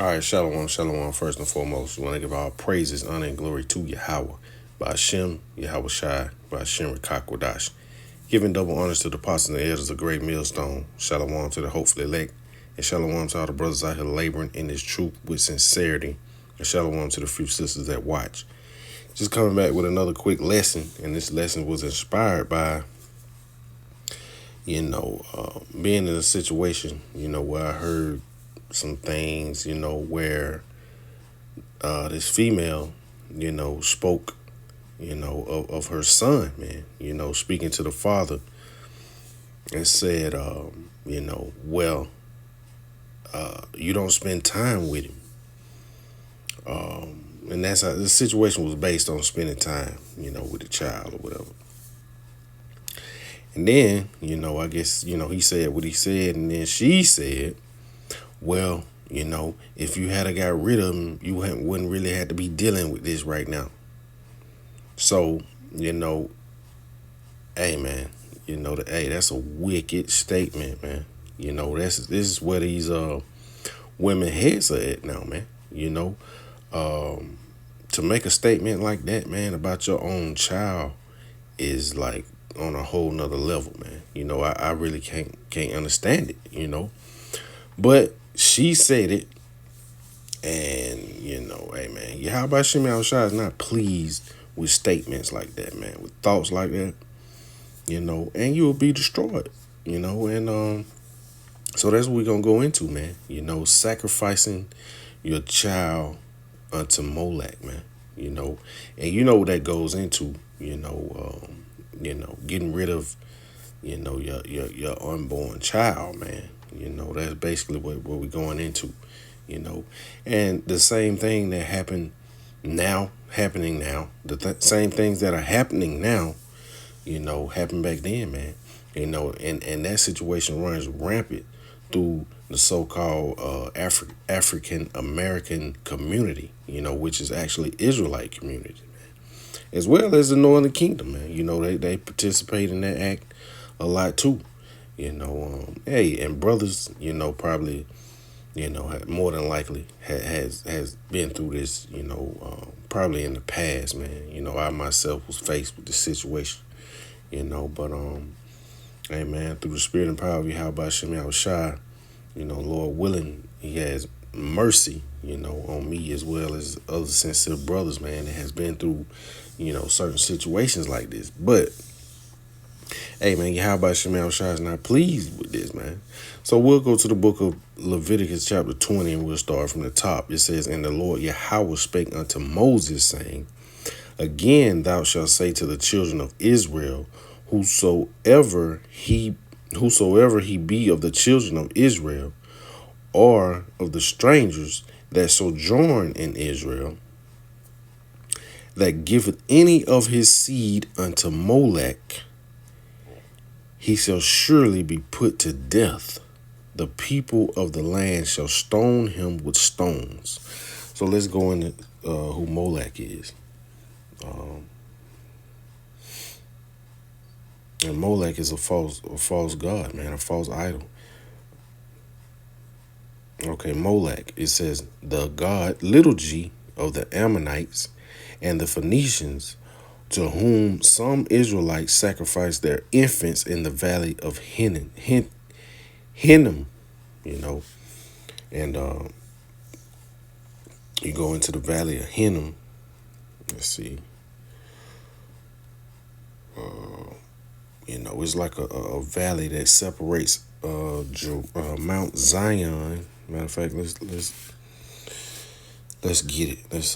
All right, shalom, shalom. First and foremost, we want to give all praises, honor, and glory to Yahweh, by Hashem, Yahweh Shai, by Hashem Rakakwadash. Giving double honors to the apostles and the elders of Great Millstone. Shalom to the hopeful elect, and shalom to all the brothers out here laboring in this truth with sincerity, and shalom to the few sisters that watch. Just coming back with another quick lesson, and this lesson was inspired by, being in a situation, where I heard some things, where this female, spoke, of her son, man, speaking to the father and said, well, you don't spend time with him. And that's how the situation was based on spending time, with the child or whatever. And then, I guess, he said what he said, and then she said, well, if you had got rid of him, you wouldn't really have to be dealing with this right now. So, hey, man, that's a wicked statement, man. This is where these women heads are at now, man. To make a statement like that, man, about your own child is like on a whole nother level, man. I really can't understand it, But she said it, and hey, man, Yahweh Shai is not pleased with statements like that, man, with thoughts like that, and you will be destroyed, and so that's what we're gonna go into, man. Sacrificing your child unto Molech, man. And what that goes into, getting rid of, your unborn child, man. That's basically what we're going into, and the same thing that happening now, the same things that are happening now, happened back then, man. And that situation runs rampant through the so-called African American community, which is actually Israelite community, man, as well as the Northern Kingdom, man. They participate in that act a lot too, hey, and brothers, probably, more than likely has been through this, probably in the past, man. I myself was faced with this situation, but hey, man, through the spirit and power of Yahweh Shai, Lord willing, he has mercy, on me as well as other sincere brothers, man, that has been through, certain situations like this. But hey, man, Yahweh Shai is not pleased with this, man. So we'll go to the book of Leviticus chapter 20, and we'll start from the top. It says, and the Lord Yahweh spake unto Moses, saying, again thou shalt say to the children of Israel, whosoever he be of the children of Israel, or of the strangers that sojourn in Israel, that giveth any of his seed unto Molech, he shall surely be put to death. The people of the land shall stone him with stones. So let's go into who Molech is. And Molech is a false god, man, a false idol. Okay, Molech, it says, the god, little g, of the Ammonites and the Phoenicians, to whom some Israelites sacrificed their infants in the valley of Hinnom, and you go into the valley of Hinnom. Let's see. It's like a valley that separates Mount Zion. Matter of fact, let's get it. Let's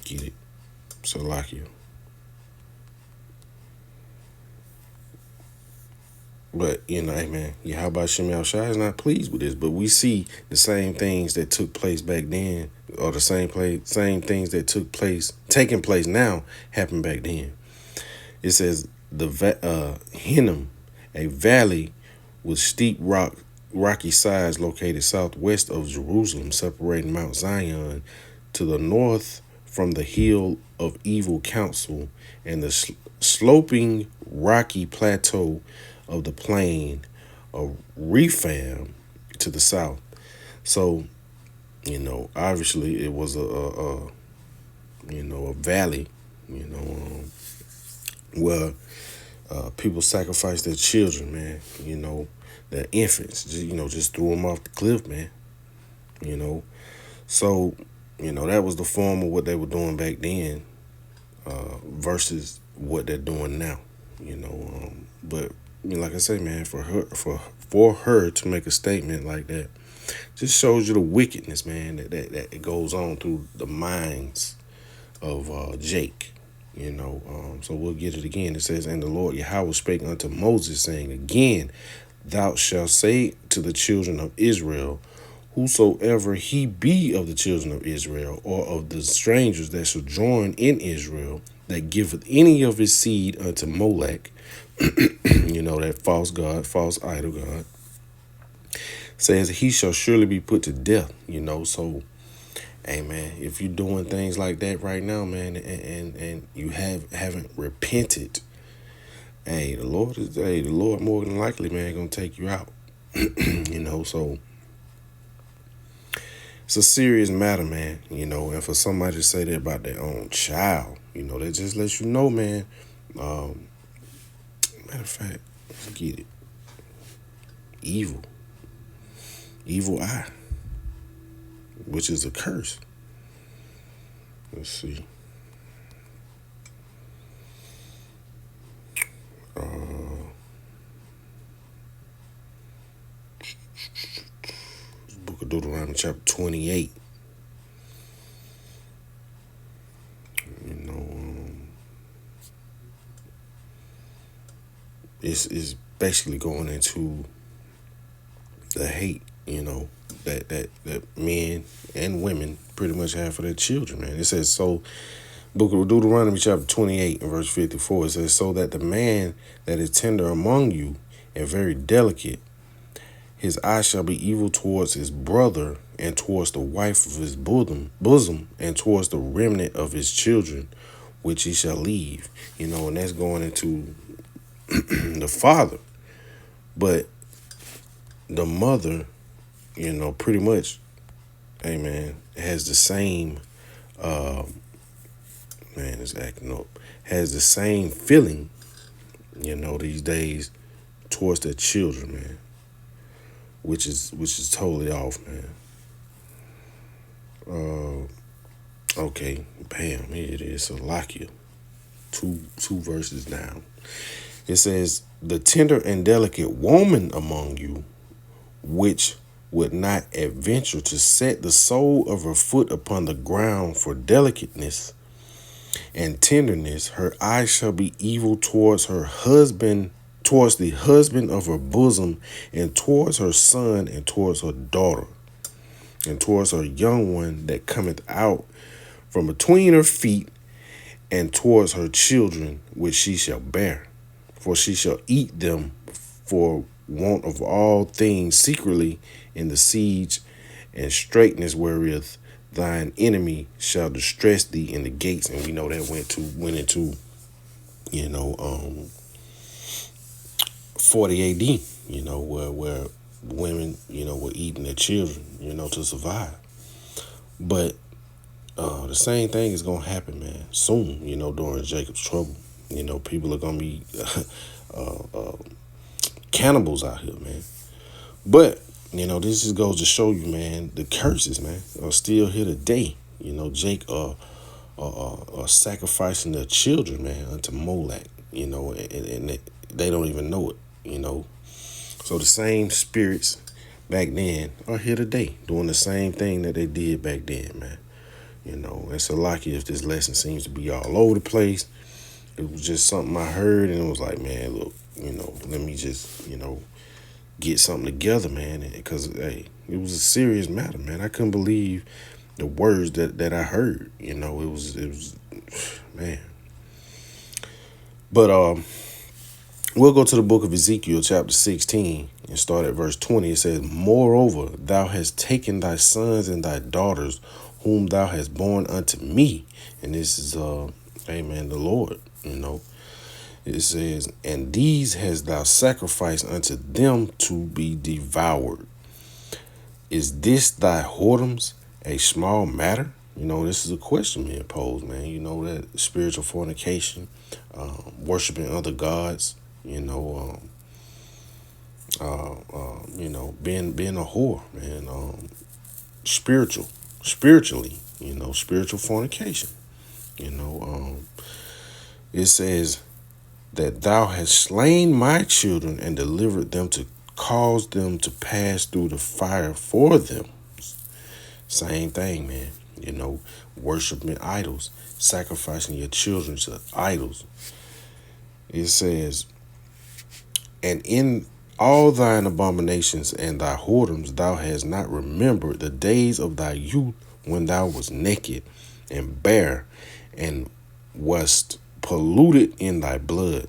get it. Salakia. But hey, man, Yahweh Shai is not pleased with this. But we see the same things that took place back then, or the same things that taking place now, happened back then. It says the Hinnom, a valley with steep rocky sides located southwest of Jerusalem, separating Mount Zion to the north from the hill of evil counsel and the sloping rocky plateau of the plain of Rephaim to the south. So, obviously it was a valley, you know, where people sacrificed their children, man, their infants, just threw them off the cliff, man, you know. So, that was the form of what they were doing back then versus what they're doing now, but like I say, man, for her to make a statement like that just shows you the wickedness, man, that goes on through the minds of Jake. So we'll get it again. It says, "And the Lord Yahweh spake unto Moses, saying, Again, thou shalt say to the children of Israel, Whosoever he be of the children of Israel, or of the strangers that sojourn in Israel, that giveth any of his seed unto Molech," that false god, false idol god, says, "he shall surely be put to death." So, hey man, if you're doing things like that right now, man, and you haven't repented, the Lord more than likely, man, gonna take you out. So it's a serious matter, man. And for somebody to say that about their own child, that just lets you know, man. Matter of fact, let's get it. Evil eye, which is a curse. Let's see. Book of Deuteronomy chapter 28. It's basically going into the hate, that men and women pretty much have for their children, man. It says, so, Book of Deuteronomy chapter 28 and verse 54, it says, "So that the man that is tender among you and very delicate, his eye shall be evil towards his brother, and towards the wife of his bosom, and towards the remnant of his children, which he shall leave." And that's going into the father. But the mother, pretty much, hey man, has the same, man, it's acting up, has the same feeling, these days towards their children, man, which is totally off, man. Okay, bam, here it is. So Salakia, two verses down. It says, "The tender and delicate woman among you, which would not adventure to set the sole of her foot upon the ground for delicateness and tenderness, her eye shall be evil towards her husband, towards the husband of her bosom, and towards her son, and towards her daughter, and towards her young one that cometh out from between her feet, and towards her children which she shall bear. For she shall eat them for want of all things secretly in the siege and straitness wherewith thine enemy shall distress thee in the gates." And we know that went into 40 AD, where women, were eating their children, to survive. But the same thing is gonna happen, man, soon, during Jacob's trouble. People are gonna be cannibals out here, man. But this just goes to show you, man, the curses, man, are still here today. Jake are sacrificing their children, man, unto Molech. And they don't even know it. So the same spirits back then are here today, doing the same thing that they did back then, man. And so lucky if this lesson seems to be all over the place. It was just something I heard, and it was like, man, look, let me just, get something together, man, because, hey, it was a serious matter, man. I couldn't believe the words that I heard. It was, man. But we'll go to the book of Ezekiel, chapter 16, and start at verse 20. It says, "Moreover, thou hast taken thy sons and thy daughters, whom thou hast born unto me." And this is, amen, the Lord, It says, "And these hast thou sacrificed unto them to be devoured. Is this thy whoredoms a small matter? This is a question being posed, man. That spiritual fornication, worshiping other gods, being a whore, man. Spiritually, spiritual fornication. You know, it says that thou hast slain my children and delivered them to cause them to pass through the fire for them. Same thing, man. Worshiping idols, sacrificing your children to idols. It says, and in all thine abominations and thy whoredoms thou hast not remembered the days of thy youth when thou wast naked and bare and wast polluted in thy blood.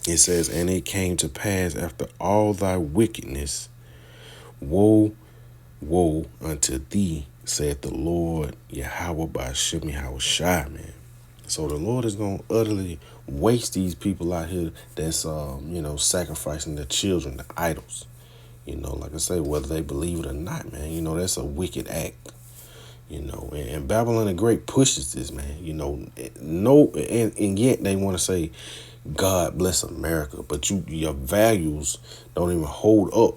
It says, and it came to pass after all thy wickedness, woe, woe unto thee, saith the Lord Yahweh by Hashem Yahushai, man. So the Lord is going to utterly waste these people out here that's, sacrificing their children to idols. Like I say, whether they believe it or not, man, that's a wicked act. And Babylon the Great pushes this, man. And yet they want to say, God bless America, but your values don't even hold up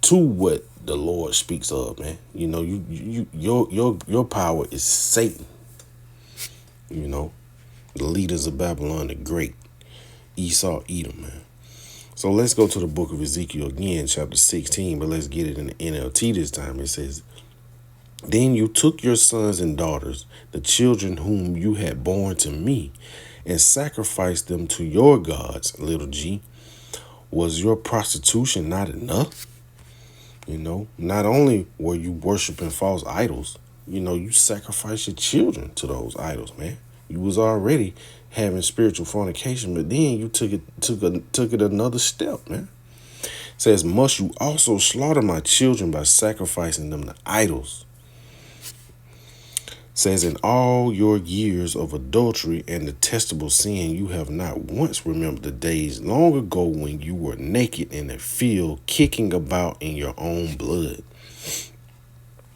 to what the Lord speaks of, man. Your power is Satan. The leaders of Babylon the Great, Esau, Edom, man. So let's go to the book of Ezekiel again, chapter 16, but let's get it in the NLT this time. It says, then you took your sons and daughters, the children whom you had born to me, and sacrificed them to your gods, little g. Was your prostitution not enough? Not only were you worshiping false idols, you sacrificed your children to those idols, man. You was already having spiritual fornication, but then you took it another step, man. It says, must you also slaughter my children by sacrificing them to idols? It says, in all your years of adultery and detestable sin, you have not once remembered the days long ago when you were naked in the field, kicking about in your own blood.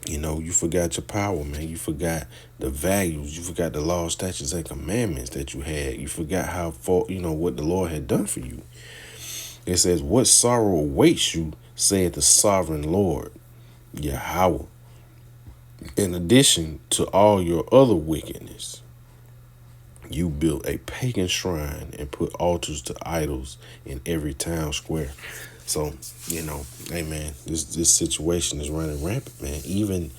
You forgot your power, man. You forgot the values. You forgot the law, statutes, and commandments that you had. You forgot how far, what the Lord had done for you. It says, what sorrow awaits you, saith the sovereign Lord, Yahweh, in addition to all your other wickedness. You built a pagan shrine and put altars to idols in every town square. So, hey, man, this situation is running rampant, man. Even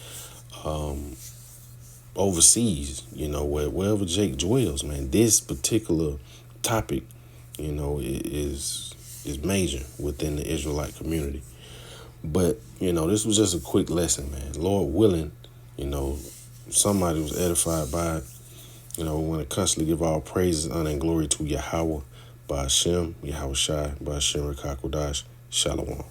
overseas, wherever Jake dwells, man, this particular topic, is major within the Israelite community. But, this was just a quick lesson, man. Lord willing, somebody was edified by it. We want to constantly give all praises, honor, and glory to Yahweh, by Hashem, Yahushai, by Hashem, Rekakodash, Shalom.